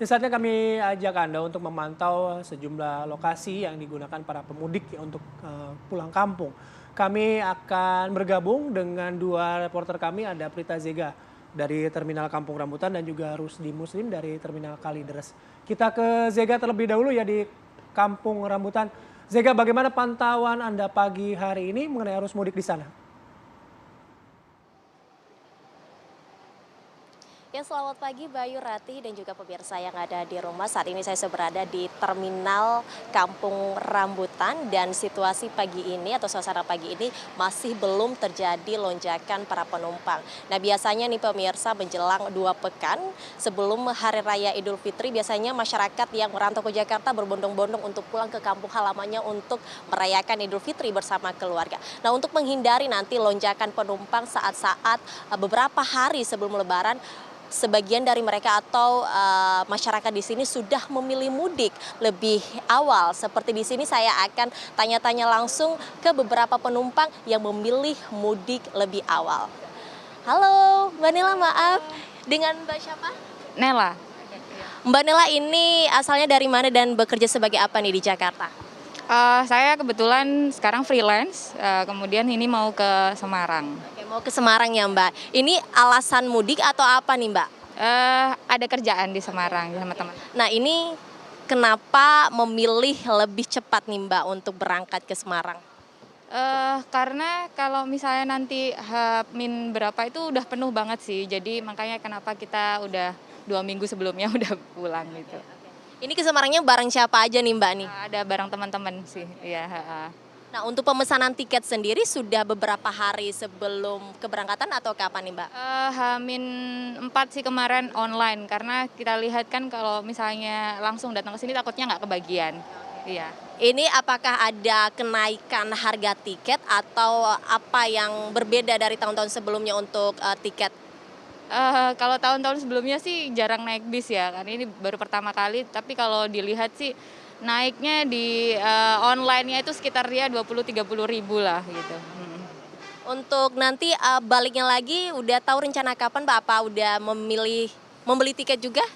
Di saatnya kami ajak Anda untuk memantau sejumlah lokasi yang digunakan para pemudik untuk pulang kampung. Kami akan bergabung dengan dua reporter kami, ada Prita Zega dari Terminal Kampung Rambutan dan juga Rusdi Muslim dari Terminal Kalideres. Kita ke Zega terlebih dahulu ya di Kampung Rambutan. Zega, bagaimana pantauan Anda pagi hari ini mengenai arus mudik di sana? Ya, selamat pagi Bayu, Rati, dan juga pemirsa yang ada di rumah. Saat ini saya berada di Terminal Kampung Rambutan dan situasi pagi ini atau suasana pagi ini masih belum terjadi lonjakan para penumpang. Nah, biasanya nih pemirsa menjelang 2 pekan sebelum Hari Raya Idul Fitri, biasanya masyarakat yang merantau ke Jakarta berbondong-bondong untuk pulang ke kampung halamannya untuk merayakan Idul Fitri bersama keluarga. Nah, untuk menghindari nanti lonjakan penumpang saat-saat beberapa hari sebelum Lebaran, sebagian dari mereka atau masyarakat di sini sudah memilih mudik lebih awal. Seperti di sini saya akan tanya-tanya langsung ke beberapa penumpang yang memilih mudik lebih awal. Halo, Mbak Nela, maaf. Dengan Mbak siapa? Nela. Mbak Nela ini asalnya dari mana dan bekerja sebagai apa nih di Jakarta? Saya kebetulan sekarang freelance, kemudian ini mau ke Semarang. Oke, mau ke Semarang ya Mbak. Ini alasan mudik atau apa nih Mbak? Ada kerjaan di Semarang sama teman. Nah, ini kenapa memilih lebih cepat nih Mbak untuk berangkat ke Semarang? Karena kalau misalnya nanti H-min berapa itu udah penuh banget sih, jadi makanya kenapa kita udah 2 minggu sebelumnya udah pulang gitu. Ini ke Semarangnya bareng siapa aja nih Mbak nih? Ada bareng teman-teman sih, ya. Nah, untuk pemesanan tiket sendiri sudah beberapa hari sebelum keberangkatan atau kapan nih Mbak? H-4 sih kemarin online, karena kita lihat kan kalau misalnya langsung datang ke sini takutnya nggak kebagian. Iya. Ini apakah ada kenaikan harga tiket atau apa yang berbeda dari tahun-tahun sebelumnya untuk tiket? Kalau tahun-tahun sebelumnya sih jarang naik bis ya, karena ini baru pertama kali. Tapi kalau dilihat sih naiknya di online-nya itu sekitar ya 20-30 ribu lah gitu. Untuk nanti baliknya lagi udah tahu rencana kapan Mbak? Apa udah membeli tiket juga?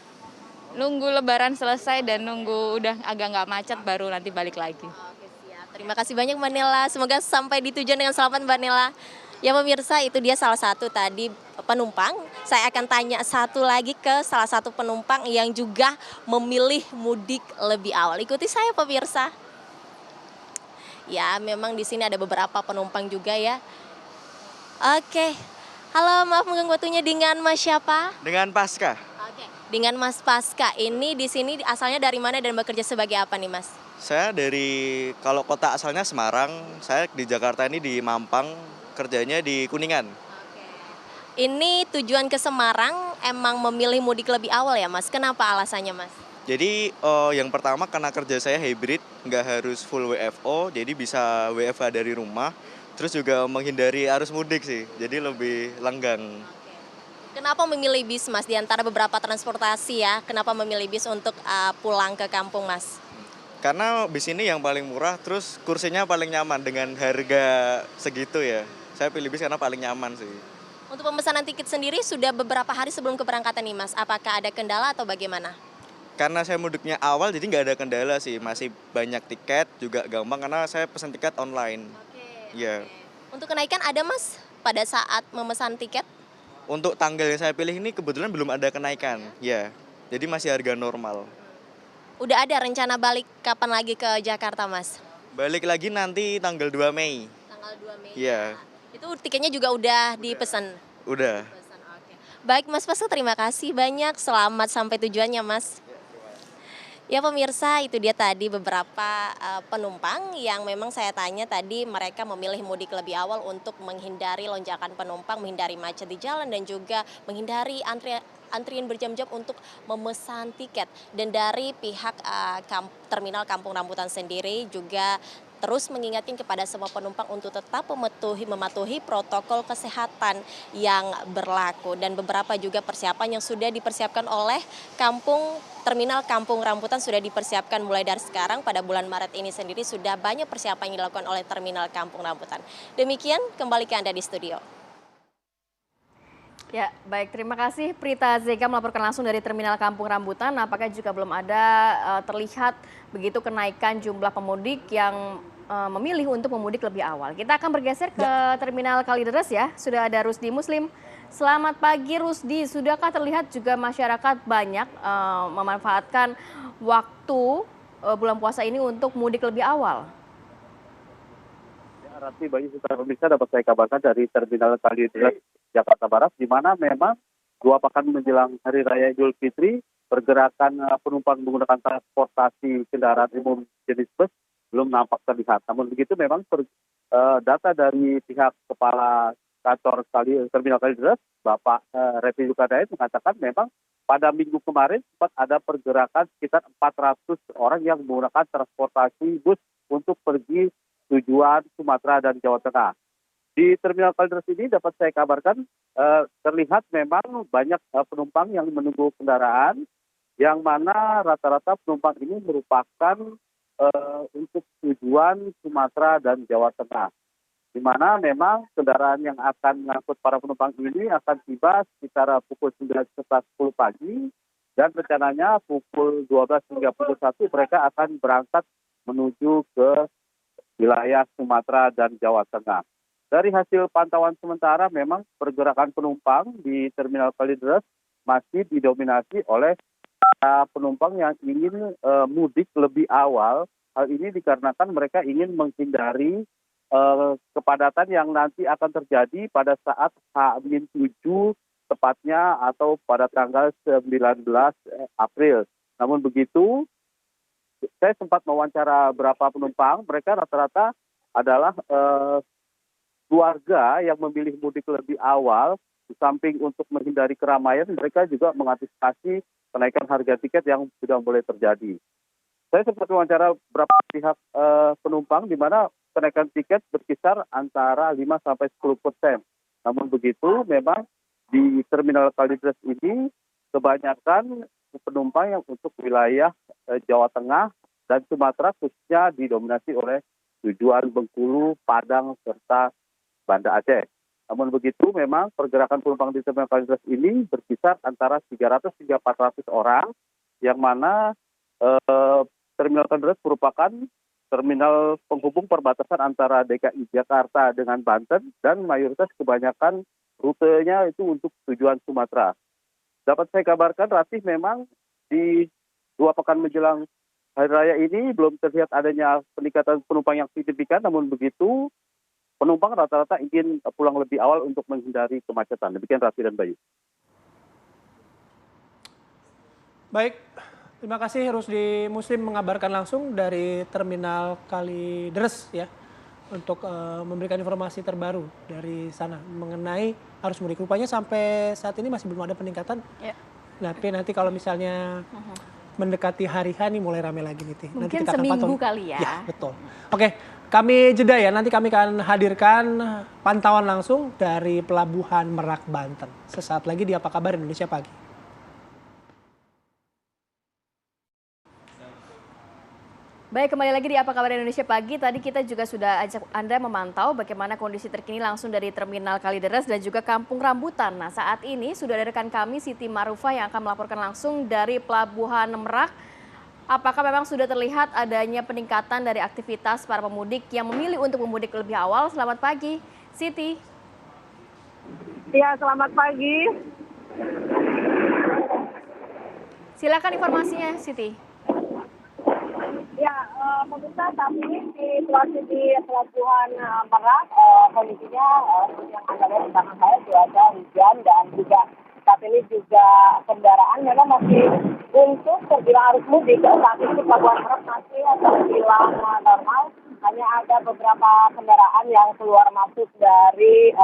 Nunggu Lebaran selesai dan nunggu udah agak nggak macet baru nanti balik lagi. Oke, siap. Terima kasih banyak Mbak Nela. Semoga sampai di tujuan dengan selamat Mbak Nela. Ya pemirsa, itu dia salah satu tadi penumpang. Saya akan tanya satu lagi ke salah satu penumpang yang juga memilih mudik lebih awal. Ikuti saya pemirsa. Ya, memang di sini ada beberapa penumpang juga ya. Oke. Halo, maaf mengganggu waktunya, dengan Mas siapa? Dengan Pasca. Oke. Dengan Mas Paska. Ini di sini asalnya dari mana dan bekerja sebagai apa nih, Mas? Saya dari, kalau kota asalnya Semarang, saya di Jakarta ini di Mampang, kerjanya di Kuningan. Ini tujuan ke Semarang emang memilih mudik lebih awal ya, Mas? Kenapa alasannya, Mas? Jadi yang pertama karena kerja saya hybrid, nggak harus full WFO, jadi bisa WFH dari rumah. Terus juga menghindari arus mudik sih, jadi lebih lenggang. Kenapa memilih bis, Mas? Di antara beberapa transportasi ya, kenapa memilih bis untuk pulang ke kampung, Mas? Karena bis ini yang paling murah, terus kursinya paling nyaman dengan harga segitu ya. Saya pilih bis karena paling nyaman sih. Untuk pemesanan tiket sendiri sudah beberapa hari sebelum keberangkatan nih, Mas. Apakah ada kendala atau bagaimana? Karena saya mudiknya awal, jadi nggak ada kendala sih. Masih banyak tiket, juga gampang karena saya pesan tiket online. Iya. Untuk kenaikan ada, Mas, pada saat memesan tiket? Untuk tanggal yang saya pilih ini kebetulan belum ada kenaikan. Ya, jadi masih harga normal. Udah ada rencana balik kapan lagi ke Jakarta, Mas? Balik lagi nanti tanggal 2 Mei. Tanggal 2 Mei. Iya. Itu tiketnya juga udah dipesan? Udah. Oke. Baik Mas Paska, terima kasih banyak. Selamat sampai tujuannya, Mas. Ya pemirsa, itu dia tadi beberapa penumpang yang memang saya tanya tadi mereka memilih mudik lebih awal untuk menghindari lonjakan penumpang, menghindari macet di jalan dan juga menghindari antrian berjam-jam untuk memesan tiket. Dan dari pihak Terminal Kampung Rambutan sendiri juga terus mengingatkan kepada semua penumpang untuk tetap mematuhi protokol kesehatan yang berlaku. Dan beberapa juga persiapan yang sudah dipersiapkan oleh Terminal Kampung Rambutan sudah dipersiapkan mulai dari sekarang. Pada bulan Maret ini sendiri sudah banyak persiapan yang dilakukan oleh Terminal Kampung Rambutan. Demikian, kembali ke Anda di studio. Ya, baik. Terima kasih Prita Zega melaporkan langsung dari Terminal Kampung Rambutan. Apakah juga belum ada terlihat begitu kenaikan jumlah pemudik yang memilih untuk memudik lebih awal. Kita akan bergeser ke Terminal Kalideres ya. Sudah ada Rusdi Muslim. Selamat pagi Rusdi. Sudahkah terlihat juga masyarakat banyak memanfaatkan waktu bulan puasa ini untuk mudik lebih awal? Rati Bayu Sutra Pemirsa dapat saya kabarkan dari Terminal Kalideres Jakarta Barat, di mana memang 2 pekan menjelang Hari Raya Idul Fitri, pergerakan penumpang menggunakan transportasi kendaraan umum jenis bus belum nampak terlihat. Namun begitu memang data dari pihak Kepala Kantor Terminal Kalideres, Bapak Repi Yukadait mengatakan memang pada minggu kemarin sempat ada pergerakan sekitar 400 orang yang menggunakan transportasi bus untuk pergi tujuan Sumatera dan Jawa Tengah. Di Terminal Kalideres ini dapat saya kabarkan terlihat memang banyak penumpang yang menunggu kendaraan, yang mana rata-rata penumpang ini merupakan untuk tujuan Sumatera dan Jawa Tengah. Di mana memang kendaraan yang akan mengangkut para penumpang ini akan tiba sekitar pukul 9 serta 10 pagi, dan rencananya pukul 12 hingga pukul 1 mereka akan berangkat menuju ke wilayah Sumatera dan Jawa Tengah. Dari hasil pantauan sementara memang pergerakan penumpang di Terminal Kalideres masih didominasi oleh penumpang yang ingin mudik lebih awal. Hal ini dikarenakan mereka ingin menghindari kepadatan yang nanti akan terjadi pada saat H-7 tepatnya atau pada tanggal 19 April. Namun begitu, saya sempat mewawancara beberapa penumpang, mereka rata-rata adalah keluarga yang memilih mudik lebih awal. Di samping untuk menghindari keramaian, mereka juga mengantisipasi kenaikan harga tiket yang sudah mulai terjadi. Saya sempat mewawancara beberapa pihak penumpang, di mana kenaikan tiket berkisar antara 5-10%. Namun begitu, memang di Terminal Kalideres ini kebanyakan penumpang yang untuk wilayah Jawa Tengah dan Sumatera khususnya didominasi oleh tujuan Bengkulu, Padang, serta Banda Aceh. Namun begitu memang pergerakan penumpang di Terminal Kalideres ini berkisar antara 300 hingga 400 orang, yang mana Terminal Kalideres merupakan terminal penghubung perbatasan antara DKI Jakarta dengan Banten, dan mayoritas kebanyakan rutenya itu untuk tujuan Sumatera. Dapat saya kabarkan, Ratih, memang di 2 pekan menjelang Hari Raya ini belum terlihat adanya peningkatan penumpang yang signifikan, namun begitu penumpang rata-rata ingin pulang lebih awal untuk menghindari kemacetan. Demikian Ratih dan Bayu. Baik, terima kasih Rusdi Muslim mengabarkan langsung dari Terminal Kalideres ya, untuk memberikan informasi terbaru dari sana mengenai arus mudik. Rupanya sampai saat ini masih belum ada peningkatan. Ya. Tapi nanti kalau misalnya mendekati hari H nih mulai rame lagi nih. Mungkin nanti kita akan seminggu pantau. kali ya. Ya, betul. Oke, kami jeda ya. Nanti kami akan hadirkan pantauan langsung dari Pelabuhan Merak, Banten. Sesaat lagi di Apa Kabar Indonesia Pagi. Baik, kembali lagi di Apa Kabar Indonesia Pagi. Tadi kita juga sudah ajak Anda memantau bagaimana kondisi terkini langsung dari Terminal Kalideres dan juga Kampung Rambutan. Nah, saat ini sudah ada rekan kami Siti Marufah yang akan melaporkan langsung dari Pelabuhan Merak. Apakah memang sudah terlihat adanya peningkatan dari aktivitas para pemudik yang memilih untuk memudik lebih awal? Selamat pagi, Siti. Ya, selamat pagi. Silakan informasinya, Siti. Ya, pemirsa, saat ini situasi di Pelabuhan Merak kondisinya seperti yang Anda lihat di belakang saya, cuaca hujan, dan juga saat ini juga kendaraan memang masih untuk terbilang arus mudik. Saat ini di Pelabuhan Merak masih terbilang normal, hanya ada beberapa kendaraan yang keluar masuk dari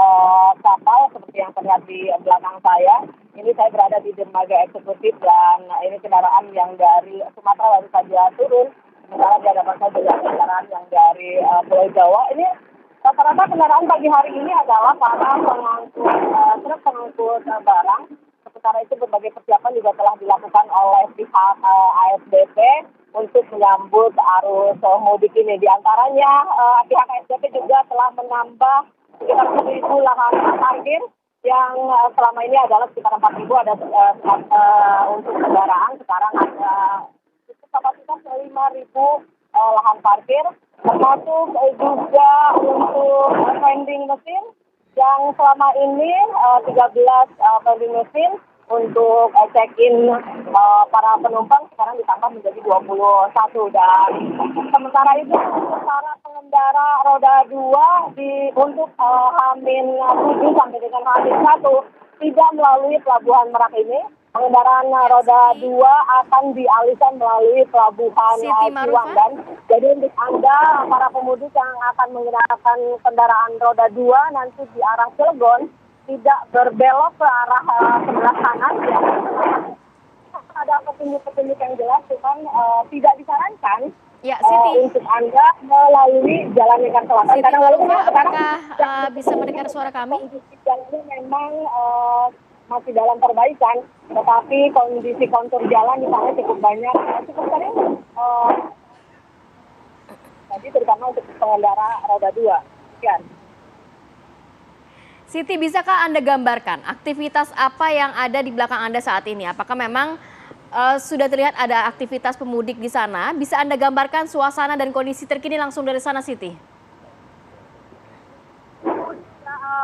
kapal seperti yang terlihat di belakang saya. Ini saya berada di dermaga eksekutif, dan ini kendaraan yang dari Sumatera baru saja turun. Sementara di hadapan saya juga kendaraan yang dari Pulau Jawa. Ini rata-rata kendaraan pagi hari ini adalah para pengangkut truk pengangkut barang. Sementara itu berbagai persiapan juga telah dilakukan oleh pihak ASDP untuk menyambut arus mudik ini. Di antaranya pihak ASDP juga telah menambah sekitar 1.000 lahan parkir yang selama ini adalah sekitar 4.000 ada untuk kendaraan, sekarang ada kapasitas 5.000 lahan parkir, termasuk juga untuk vending mesin yang selama ini 13 vending mesin untuk check-in para penumpang sekarang ditambah menjadi 21, dan sementara itu untuk para pengendara roda 2 untuk Hamin 7 sampai dengan Hamin 1 tidak melalui pelabuhan Merak ini. Pengendaraan roda 2 akan dialihkan melalui pelabuhan Ciwandan. Jadi untuk Anda, para pemudik yang akan menggunakan kendaraan roda 2 nanti di arah Cilegon, tidak berbelok ke arah sebelah kanan. Ya. Ada petunjuk-petunjuk yang jelas, cuman tidak disarankan Ya, Siti. untuk Anda melalui Jalan Lingkar Selatan. Siti Karena walaupun Marufa, sekarang apakah bisa mendengar suara kami? kondisi jalan ini memang masih dalam perbaikan, tetapi kondisi kontur jalan di sana cukup banyak, cukup sering tadi terutama untuk pengendara roda 2. Sekian. Siti, bisakah Anda gambarkan aktivitas apa yang ada di belakang Anda saat ini? Apakah memang sudah terlihat ada aktivitas pemudik di sana? Bisa Anda gambarkan suasana dan kondisi terkini langsung dari sana, Siti?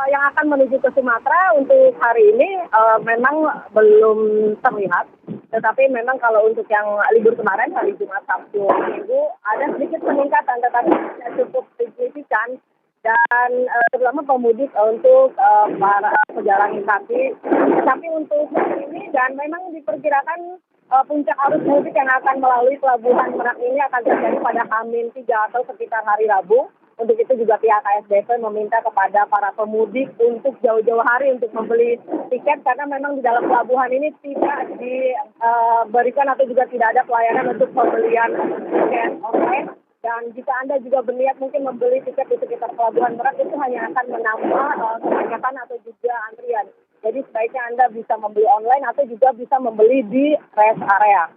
Yang akan menuju ke Sumatera untuk hari ini memang belum terlihat, tetapi memang kalau untuk yang libur kemarin hari Jumat, Sabtu, Minggu ada sedikit peningkatan, tetapi tidak cukup signifikan, dan terutama pemudik untuk para pejalan kaki. Tapi untuk hari ini, dan memang diperkirakan puncak arus mudik yang akan melalui pelabuhan Merak ini akan terjadi pada Hamin 3 atau sekitar hari Rabu. Untuk itu juga pihak KSDP meminta kepada para pemudik untuk jauh-jauh hari untuk membeli tiket, karena memang di dalam pelabuhan ini tidak diberikan atau juga tidak ada pelayanan untuk pembelian tiket online. Dan jika Anda juga berniat mungkin membeli tiket di sekitar pelabuhan Merak, itu hanya akan menambah kebanyakan atau juga antrian. Jadi sebaiknya Anda bisa membeli online atau juga bisa membeli di rest area.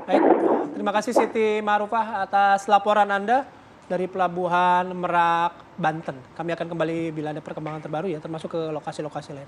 Baik, terima kasih Siti Marufah atas laporan Anda dari Pelabuhan Merak, Banten. Kami akan kembali bila ada perkembangan terbaru ya, termasuk ke lokasi-lokasi lain.